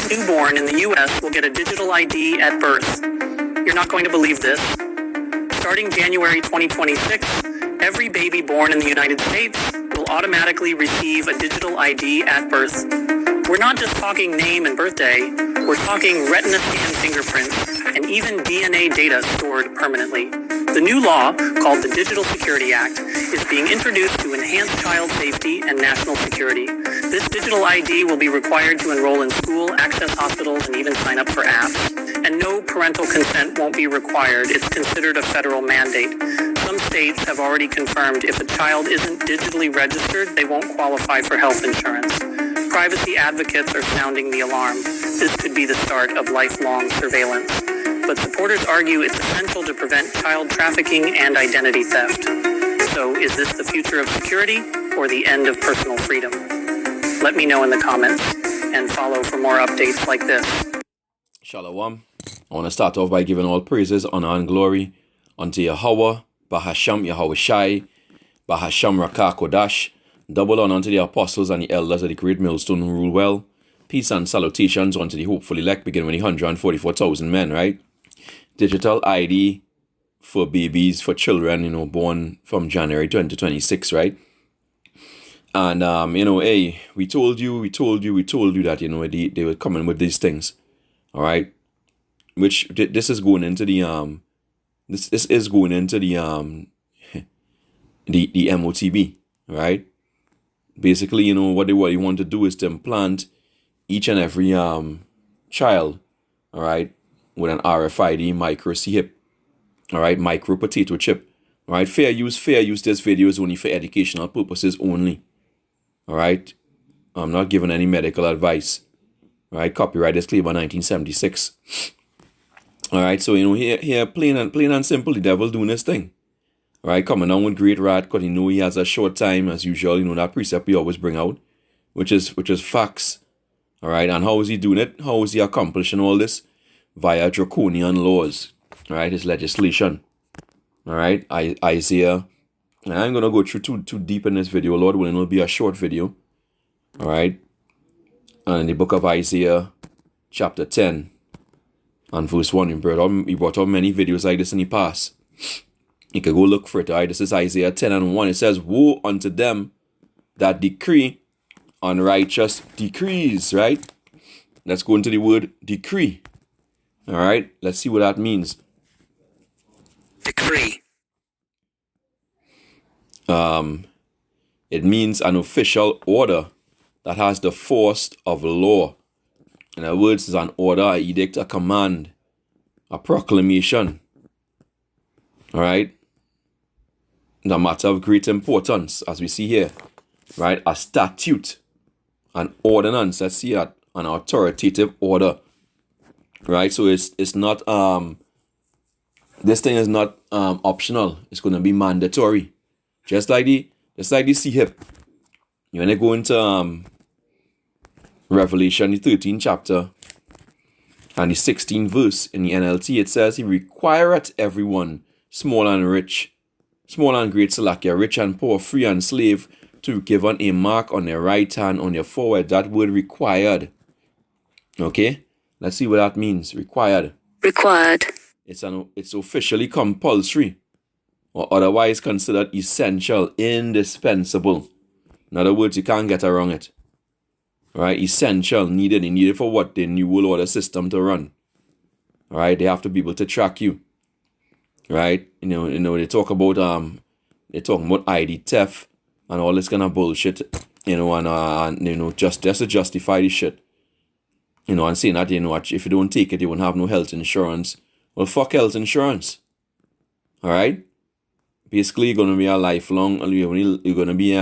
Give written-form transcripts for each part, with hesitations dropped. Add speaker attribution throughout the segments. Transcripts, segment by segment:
Speaker 1: newborn in the U.S. will get a digital ID at birth. You're not going to believe this. Starting January 2026, every baby born in the United States will automatically receive a digital ID at birth. We're not just talking name and birthday, we're talking retina scan fingerprints and even DNA data stored permanently. The new law, called the Digital Security Act, is being introduced to enhance child safety and national security. This digital ID will be required to enroll in school, access hospitals, and even sign up for apps. And no parental consent won't be required. It's considered a federal mandate. Some states have already confirmed if a child isn't digitally registered, they won't qualify for health insurance. Privacy advocates are sounding the alarm. This could be the start of lifelong surveillance. But supporters argue it's essential to prevent child trafficking and identity theft. So, is this the future of security or the end of personal freedom? Let me know in the comments and follow for more updates like this.
Speaker 2: Shalom. I want to start off by giving all praises, honor, and glory unto Yahweh, Bahasham Yahweh Shai, Bahasham Rakah Kodash. Double honor unto the apostles and the elders of the great millstone who rule well. Peace and salutations unto the hopeful elect, beginning with the 144,000 men, right? Digital ID for babies, for children, born from January 2026, right? And, hey, we told you that, they were coming with these things, all right? Which, this is going into the, this is going into the MOTB, right? Basically, what they want to do is to implant each and every child, all right, with an RFID micro chip, all right, micro potato chip, all right. Fair use. This video is only for educational purposes only, all right. I'm not giving any medical advice, all right. Copyright disclaimer 1976, all right. So here, plain and simple, the devil doing this thing, all right. Coming down with great wrath because he has a short time as usual. That precept we always bring out, which is facts. All right, and how is he doing it? How is he accomplishing all this? Via draconian laws, all right, his legislation. All right, Isaiah, and I'm going to go through too deep in this video, Lord willing, it'll be a short video. All right, and in the book of Isaiah, chapter 10, and verse 1, he brought out many videos like this in the past. You can go look for it, all right? This is Isaiah 10 and 1. It says, woe unto them that decree unrighteous decrees, right? Let's go into the word decree. All right, let's see what that means.
Speaker 1: Decree.
Speaker 2: It means an official order that has the force of law. In other words, it's an order, an edict, a command, a proclamation. All right, a matter of great importance, as we see here, right? A statute, an ordinance. Let's see that, an authoritative order. Right, so it's not this thing is not optional. It's going to be mandatory, just like the CHIP. You want to go into Revelation, the 13th chapter and the 16th verse in the NLT. It says, "He requireth everyone, small and rich, small and great, Salakia, rich and poor, free and slave, to give on a mark on their right hand, on their forehead." That word required. Okay. Let's see what that means. Required.
Speaker 1: Required.
Speaker 2: It's officially compulsory, or otherwise considered essential, indispensable. In other words, you can't get around it. Right? Essential, needed for what? The new world order system to run. All right? They have to be able to track you. Right? They talk about ID theft and all this kind of bullshit. Just to justify this shit. And saying that, if you don't take it, you won't have no health insurance. Well, fuck health insurance. All right? Basically, you're going to be a lifelong, you're going to be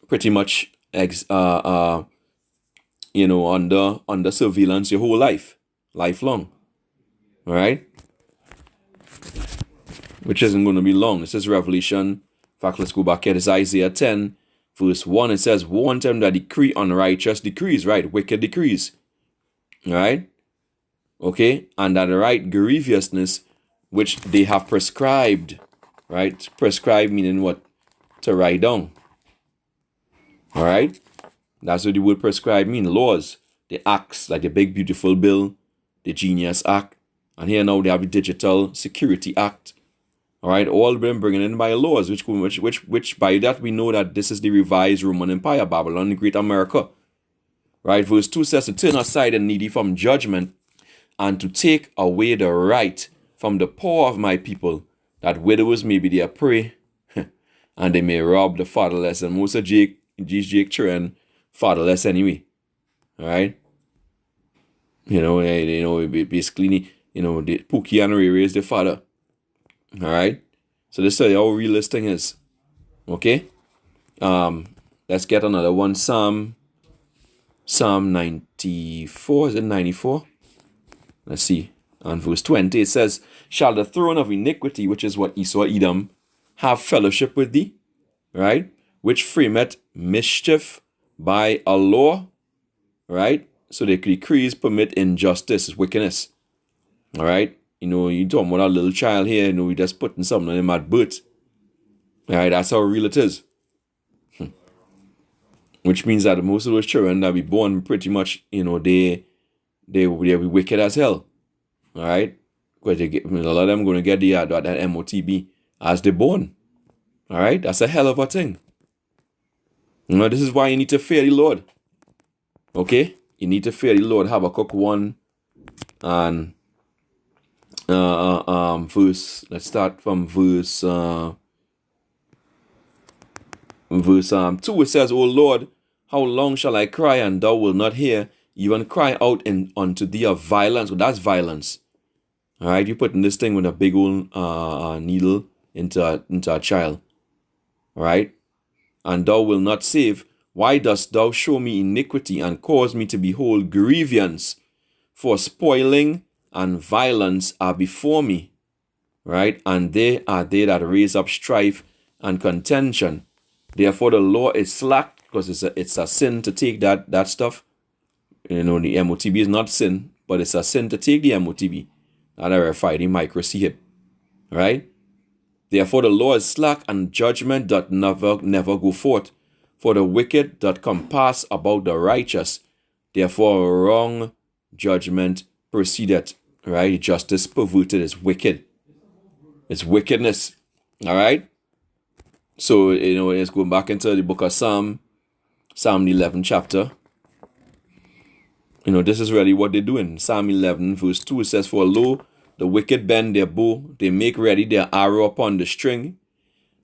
Speaker 2: pretty much under surveillance your whole life. Lifelong. All right? Which isn't going to be long. This is Revelation. In fact, let's go back here. This is Isaiah 10. Verse 1, it says, "Woe unto them that decree unrighteous decrees," right? Wicked decrees. Right? Okay? "And that right grievousness which they have prescribed." Right? Prescribed meaning what? To write down. Alright? That's what the word prescribe mean. Laws. the acts, like the Big Beautiful Bill, the Genius Act, and here now they have the Digital Security Act. All right, all been bringing in by laws, which by that we know that this is the revised Roman Empire, Babylon, the Great America. Right, verse 2 says to turn aside the needy from judgment and to take away the right from the poor of my people, that widows may be their prey and they may rob the fatherless. And most of Jake children fatherless anyway. All right, basically, the Pookie and Ray is the father. All right, so this is how real this thing is. Okay, let's get another one. Psalm 94, is it 94? Let's see. On verse 20, it says, shall the throne of iniquity, which is what Esau, Edom, have fellowship with thee? Right? Which frameth mischief by a law? Right? So the decrees permit injustice, wickedness. All right? You talking about a little child here, we just putting something on him at birth. All right? That's how real it is. Which means that most of those children that be born pretty much, they'll be wicked as hell. All right? Because a lot of them going to get that MOTB as they're born. All right? That's a hell of a thing. This is why you need to fear the Lord. Okay? You need to fear the Lord. Habakkuk 1 and verse, let's start from verse 2. It says, O Lord, how long shall I cry and thou wilt not hear, even cry out unto thee of violence? Well, that's violence. All right, you're putting this thing with a big old needle into a child. All right, and thou wilt not save. Why dost thou show me iniquity and cause me to behold grievance? For spoiling and violence are before me. Right, and they are they that raise up strife and contention. Therefore, the law is slack, because it's a sin to take that stuff. The MOTB is not sin, but it's a sin to take the MOTB. That RFID the micro chip. Right? Therefore, the law is slack, and judgment doth never go forth. For the wicked doth compass about the righteous. Therefore, wrong judgment proceedeth. Right? Justice perverted is wicked. It's wickedness. All right? So, let's go back into the book of Psalm 11 chapter. This is really what they're doing. Psalm 11 verse 2, it says, for lo, the wicked bend their bow, they make ready their arrow upon the string,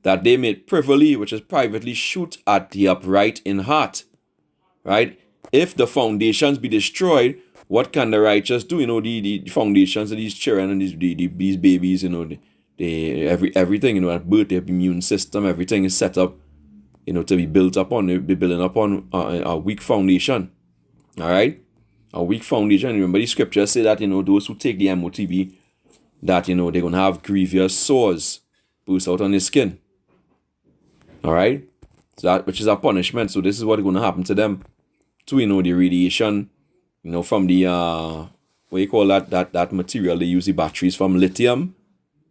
Speaker 2: that they may privily, which is privately, shoot at the upright in heart. Right? If the foundations be destroyed, what can the righteous do? The foundations of these children and these babies, everything, at birth, their immune system, everything is set up, to be built upon, be building upon a weak foundation. All right? A weak foundation. Remember the scriptures say that, those who take the MOTB, that, they're going to have grievous sores burst out on their skin. All right? So that, which is a punishment. So this is what's going to happen to them. To, the radiation, from the, what you call that material, they use the batteries from lithium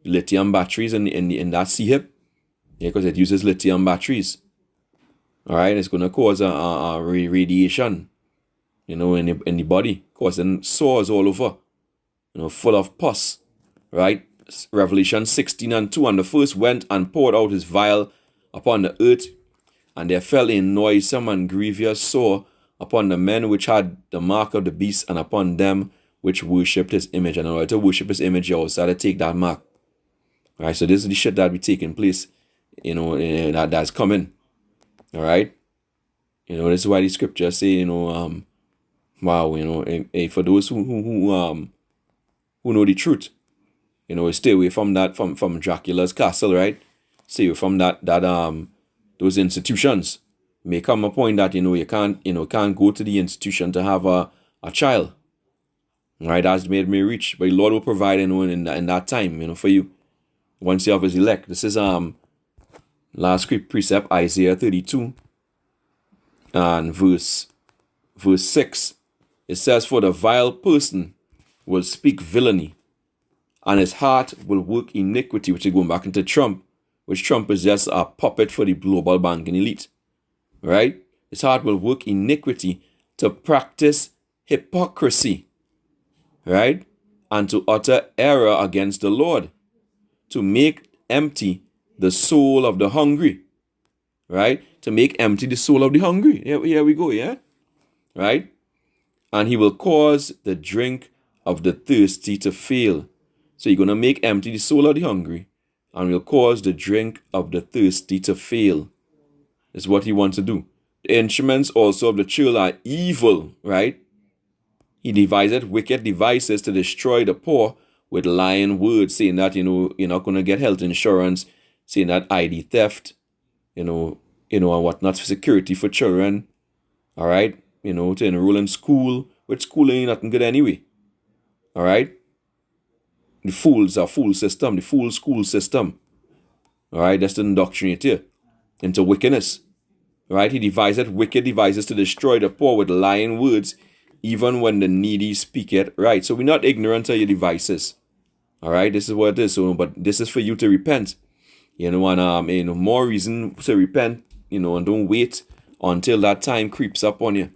Speaker 2: batteries in that C-hip. Yeah, because it uses lithium batteries. All right? It's going to cause a radiation, in the body, causing sores all over, full of pus. Right? Revelation 16:2, and the first went and poured out his vial upon the earth, and there fell a noisome and grievous sore upon the men which had the mark of the beast, and upon them which worshipped his image. And in order to worship his image, you also had to take that mark. All right, so this is the shit that be taking place, that's coming. All right, this is why the scriptures say, wow, for those who know the truth, stay away from that, from Dracula's castle, right? Stay away from those institutions. May come a point that you can't go to the institution to have a child. Right, that's made me rich, but the Lord will provide in that time, for you. Once you have his elect. This is last precept, Isaiah 32 and verse 6. It says, for the vile person will speak villainy, and his heart will work iniquity, which is going back into Trump, which Trump is just a puppet for the global banking elite. Right? His heart will work iniquity to practice hypocrisy, right? And to utter error against the Lord, to make empty the soul of the hungry, right? To make empty the soul of the hungry. Here we go, yeah? Right? And he will cause the drink of the thirsty to fail. So you're going to make empty the soul of the hungry and will cause the drink of the thirsty to fail. Is what he wants to do. The instruments also of the churl are evil, right? He devised wicked devices to destroy the poor with lying words, saying that, you're not going to get health insurance, saying that ID theft, and whatnot, for security for children, all right? To enroll in school, which school ain't nothing good anyway, all right? The fool system, the fool school system, all right? That's to indoctrinate you into wickedness, right? He devised wicked devices to destroy the poor with lying words, even when the needy speak it, right? So we're not ignorant of your devices, all right? This is what it is. So, but this is for you to repent, and more reason to repent, and don't wait until that time creeps up on you,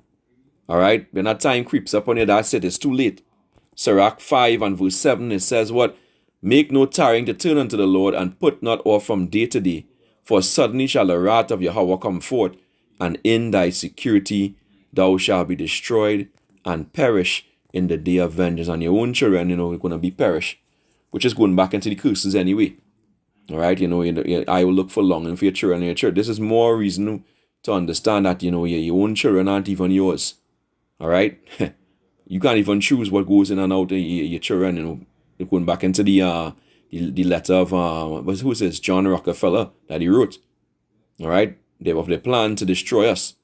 Speaker 2: all right? When that time creeps up on you, that's it. It's too late. Sirach 5 and verse 7, it says what? Make no tarrying to turn unto the Lord, and put not off from day to day. For suddenly shall the wrath of Yahweh come forth, and in thy security thou shalt be destroyed and perish in the day of vengeance. And your own children, are going to be perished, which is going back into the curses anyway. All right, I will look for longing for your children and your children. This is more reason to understand that, your own children aren't even yours. All right, you can't even choose what goes in and out of your children. Going back into the letter of who is this? John Rockefeller that he wrote. All right, they have their plan to destroy us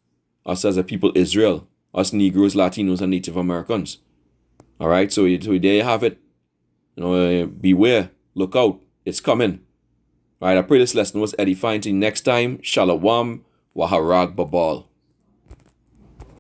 Speaker 2: as a people, Israel, us Negroes, Latinos, and Native Americans. All right, so there you have it. Beware, look out, it's coming. All right, I pray this lesson was edifying to you. Next time, Shalom, Waharag Babal.